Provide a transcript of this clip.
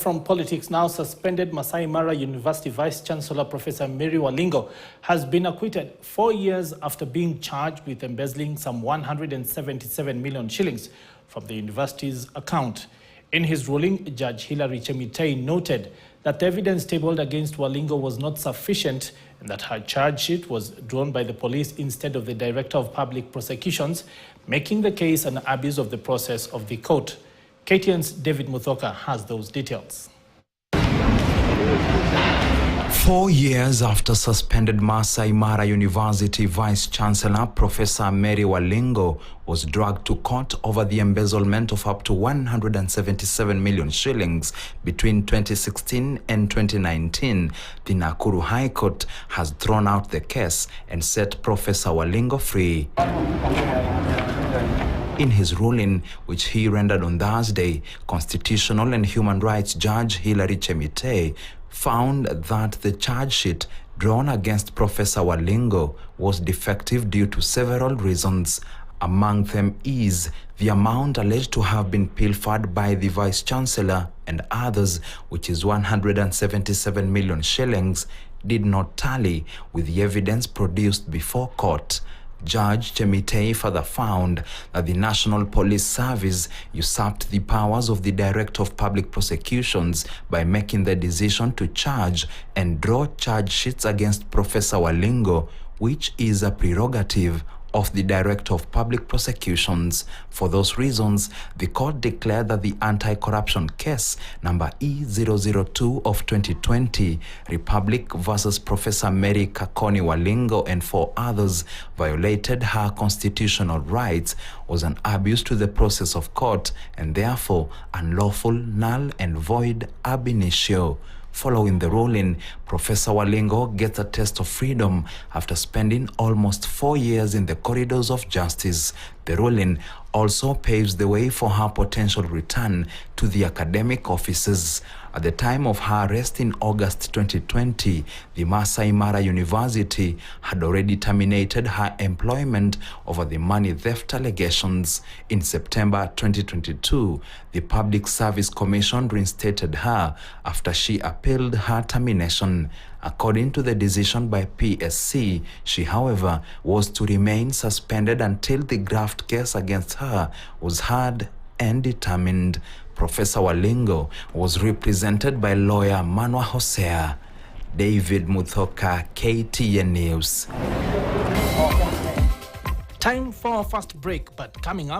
From politics now, suspended Maasai Mara University Vice-Chancellor Professor Mary Walingo has been acquitted 4 years after being charged with embezzling some 177 million shillings from the university's account. In his ruling, Judge Hilary Chemitei noted that the evidence tabled against Walingo was not sufficient and that her charge sheet was drawn by the police instead of the Director of Public Prosecutions, making the case an abuse of the process of the court. KTN's David Muthoka has those details. 4 years after suspended Maasai Mara University Vice-Chancellor Professor Mary Walingo was dragged to court over the embezzlement of up to 177 million shillings between 2016 and 2019, the Nakuru High Court has thrown out the case and set Professor Walingo free. In his ruling, which he rendered on Thursday, Constitutional and Human Rights Judge Hilary Chemitei found that the charge sheet drawn against Professor Walingo was defective due to several reasons. Among them is the amount alleged to have been pilfered by the Vice-Chancellor and others, which is 177 million shillings, did not tally with the evidence produced before court. Judge Chemitei further found that the National Police Service usurped the powers of the Director of Public Prosecutions by making the decision to charge and draw charge sheets against Professor Walingo, which is a prerogative of the Director of Public Prosecutions. For those reasons, the court declared that the anti-corruption case number E002 of 2020, Republic versus Professor Mary Kakoni Walingo and 4 others, violated her constitutional rights, was an abuse to the process of court and therefore unlawful, null and void ab initio. Following the ruling, Professor Walingo gets a taste of freedom after spending almost 4 years in the corridors of justice. The ruling also paves the way for her potential return to the academic offices. At the time of her arrest in August 2020, the Maasai Mara University had already terminated her employment over the money theft allegations. In September 2022, the Public Service Commission reinstated her after she appealed her termination. According to the decision by PSC, she, however, was to remain suspended until the graft case against her was heard and determined. Professor Walingo was represented by lawyer Manwa Hosea. David Muthoka, KTN News. Time for a fast break, but coming up.